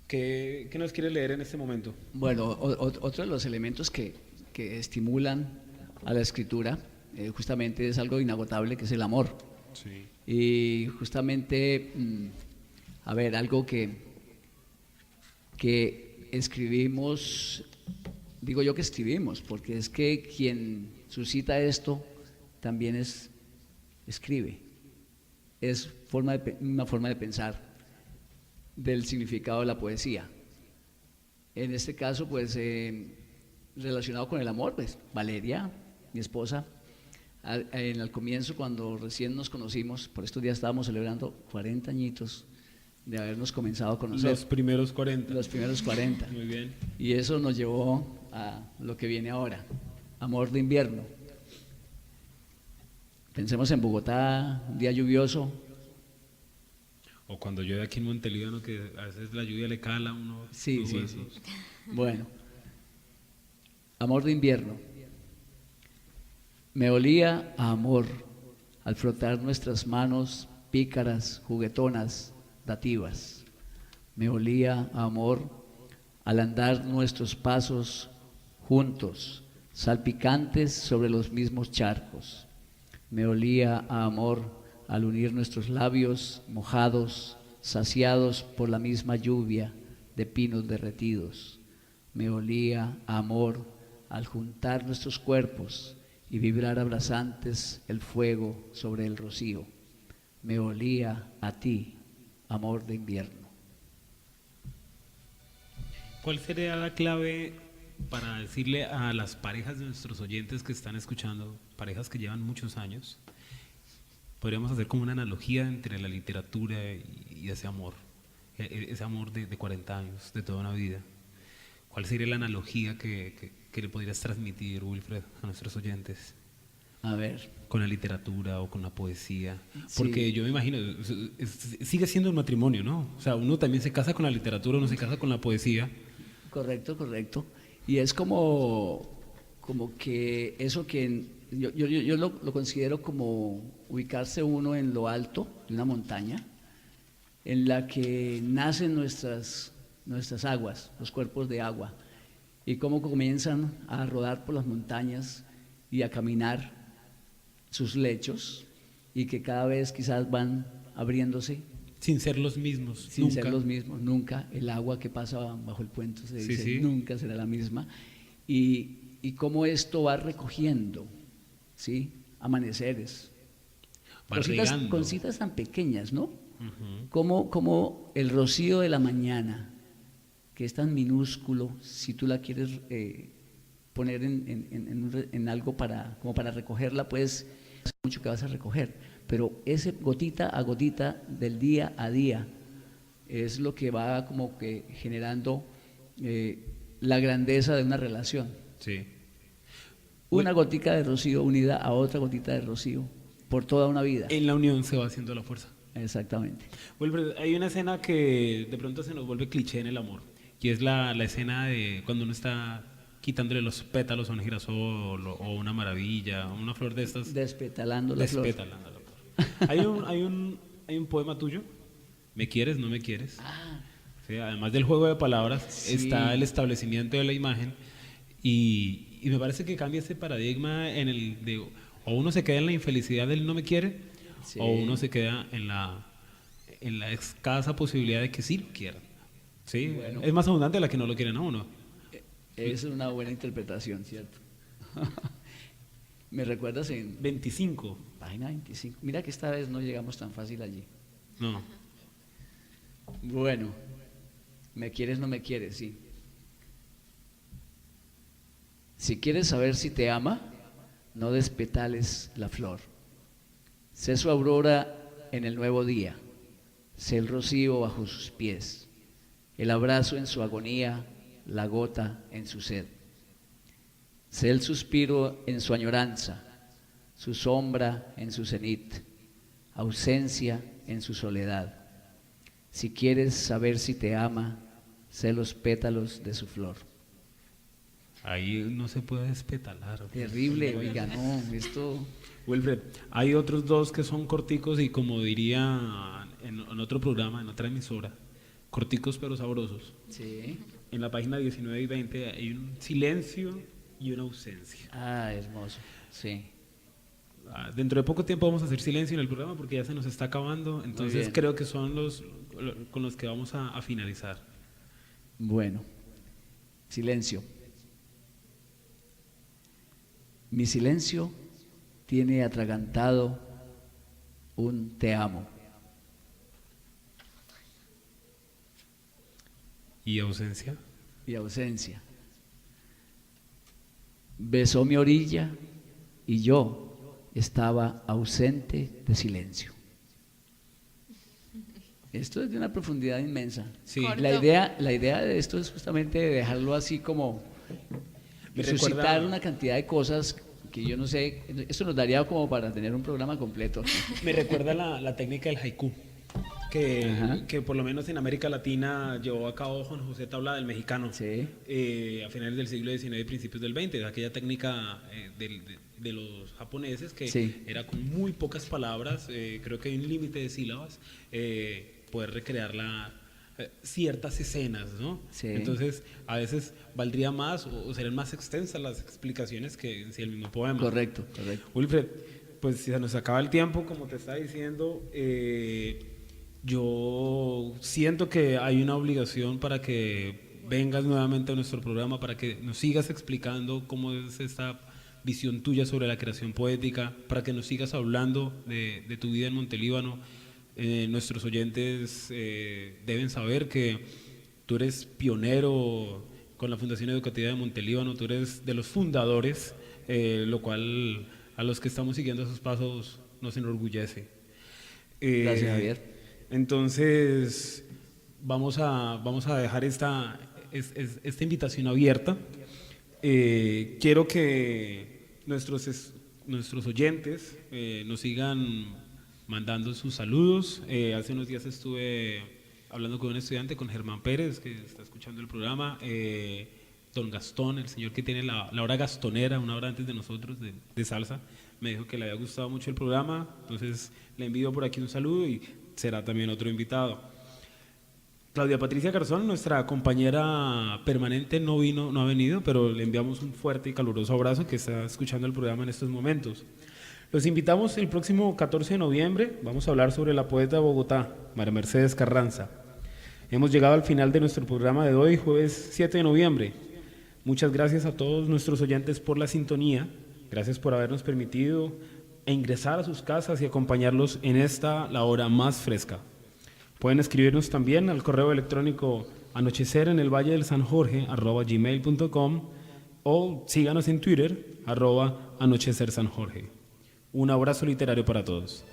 ¿Qué nos quieres leer en este momento? Bueno, otro de los elementos que estimulan a la escritura justamente es algo inagotable, que es el amor. Sí. Y justamente, algo que escribimos, digo yo que escribimos, porque es que quien suscita esto también escribe. Es una forma de pensar del significado de la poesía. En este caso, pues, relacionado con el amor, pues, Valeria, mi esposa, al comienzo, cuando recién nos conocimos, por estos días estábamos celebrando 40 añitos de habernos comenzado a conocer. Los primeros 40. Los primeros 40. Muy bien. Y eso nos llevó a lo que viene ahora, Amor de Invierno. Pensemos en Bogotá, un día lluvioso. O cuando llueve aquí en Montelíbano, que a veces la lluvia le cala a uno. Sí, los sí, huesos. sí. Bueno, amor de invierno. Me olía a amor al frotar nuestras manos pícaras, juguetonas, dativas. Me olía a amor al andar nuestros pasos juntos, salpicantes sobre los mismos charcos. Me olía a amor al unir nuestros labios mojados, saciados por la misma lluvia de pinos derretidos. Me olía a amor al juntar nuestros cuerpos y vibrar abrasantes el fuego sobre el rocío. Me olía a ti, amor de invierno. ¿Cuál sería la clave para decirle a las parejas de nuestros oyentes que están escuchando, parejas que llevan muchos años, podríamos hacer como una analogía entre la literatura y ese amor de 40 años, de toda una vida? ¿Cuál sería la analogía que le podrías transmitir, Wilfred, a nuestros oyentes? A ver. Con la literatura o con la poesía. Sí. Porque yo me imagino, sigue siendo un matrimonio, ¿no? O sea, uno también se casa con la literatura, uno se casa con la poesía. Correcto, correcto. Y es como que eso que yo lo considero como ubicarse uno en lo alto de una montaña, en la que nacen nuestras aguas, los cuerpos de agua, y cómo comienzan a rodar por las montañas y a caminar sus lechos, y que cada vez quizás van abriéndose. Sin ser los mismos. Sin nunca. ser los mismos, nunca. El agua que pasa bajo el puente se dice, sí. nunca será la misma. Y cómo esto va recogiendo, ¿sí? Amaneceres. Cositas tan pequeñas, ¿no? Como el rocío de la mañana, que es tan minúsculo, si tú la quieres poner en algo como para recogerla, pues mucho que vas a recoger, pero ese gotita a gotita del día a día es lo que va como que generando la grandeza de una relación. Sí. Una gotica de rocío unida a otra gotita de rocío por toda una vida. En la unión se va haciendo la fuerza. Exactamente. Wilfred, hay una escena que de pronto se nos vuelve cliché en el amor, y es la escena de cuando uno está quitándole los pétalos a un girasol o una maravilla, una flor de estas. Despetalando la flor. Despetalando la flor. Hay un poema tuyo, ¿Me quieres, no me quieres? Sí, además del juego de palabras, está el establecimiento de la imagen, y me parece que cambia ese paradigma en el de o uno se queda en la infelicidad del no me quiere, o uno se queda en la escasa posibilidad de que sí lo quieran. ¿Sí? Bueno. Es más abundante la que no lo quieren a uno. Es una buena interpretación, ¿cierto? ¿Me recuerdas en 25? Página 25. Mira que esta vez no llegamos tan fácil allí. No. Bueno, me quieres, no me quieres, sí. Si quieres saber si te ama, no despetales la flor. Sé su aurora en el nuevo día, sé el rocío bajo sus pies, el abrazo en su agonía, la gota en su sed. Sé el suspiro en su añoranza, su sombra en su cenit, ausencia en su soledad. Si quieres saber si te ama, sé los pétalos de su flor. Ahí no se puede despetalar. Terrible, oiga, no, esto... Wilfred, hay otros dos que son corticos y, como diría en otro programa, en otra emisora, corticos pero sabrosos. Sí. En la página 19 y 20 hay un silencio y una ausencia. Ah, hermoso, sí. Dentro de poco tiempo vamos a hacer silencio en el programa porque ya se nos está acabando, entonces creo que son los con los que vamos a finalizar. Bueno, silencio. Mi silencio tiene atragantado un te amo. ¿Y ausencia? Y ausencia. Besó mi orilla y yo estaba ausente de silencio. Esto es de una profundidad inmensa. Sí. La idea de esto es justamente dejarlo así como suscitar una cantidad de cosas que yo no sé, eso nos daría como para tener un programa completo. Me recuerda la técnica del haiku, que por lo menos en América Latina llevó a cabo Juan José Tablada, el mexicano, a finales del siglo XIX y principios del XX, aquella técnica de los japoneses que era con muy pocas palabras, creo que hay un límite de sílabas, poder recrear ciertas escenas, ¿no? Entonces, a veces valdría más o serían más extensas las explicaciones que en sí el mismo poema. Correcto. Wilfred, pues si se nos acaba el tiempo, como te estaba diciendo, yo siento que hay una obligación para que vengas nuevamente a nuestro programa, para que nos sigas explicando cómo es esta visión tuya sobre la creación poética, para que nos sigas hablando de tu vida en Montelíbano. Nuestros oyentes deben saber que tú eres pionero con la Fundación Educativa de Montelíbano, tú eres de los fundadores, lo cual a los que estamos siguiendo esos pasos nos enorgullece. Gracias, Javier. Entonces, vamos a dejar esta invitación abierta. Quiero que nuestros oyentes nos sigan mandando sus saludos. Hace unos días estuve hablando con un estudiante, con Germán Pérez, que está escuchando el programa, don Gastón, el señor que tiene la hora gastonera, una hora antes de nosotros, de salsa, me dijo que le había gustado mucho el programa, entonces le envío por aquí un saludo y será también otro invitado. Claudia Patricia Garzón, nuestra compañera permanente, no ha venido, pero le enviamos un fuerte y caluroso abrazo, que está escuchando el programa en estos momentos. Los invitamos el próximo 14 de noviembre, vamos a hablar sobre la poeta de Bogotá, María Mercedes Carranza. Hemos llegado al final de nuestro programa de hoy, jueves 7 de noviembre. Muchas gracias a todos nuestros oyentes por la sintonía, gracias por habernos permitido ingresar a sus casas y acompañarlos en la hora más fresca. Pueden escribirnos también al correo electrónico anochecerenelvalledelsanjorge@gmail.com o síganos en Twitter @anochecersanjorge. Un abrazo literario para todos.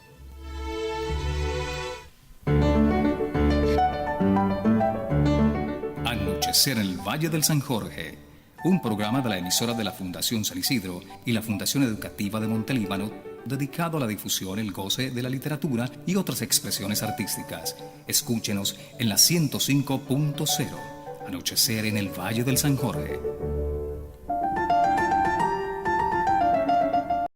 Anochecer en el Valle del San Jorge, un programa de la emisora de la Fundación San Isidro y la Fundación Educativa de Montelíbano, dedicado a la difusión, el goce de la literatura y otras expresiones artísticas. Escúchenos en la 105.0. Anochecer en el Valle del San Jorge.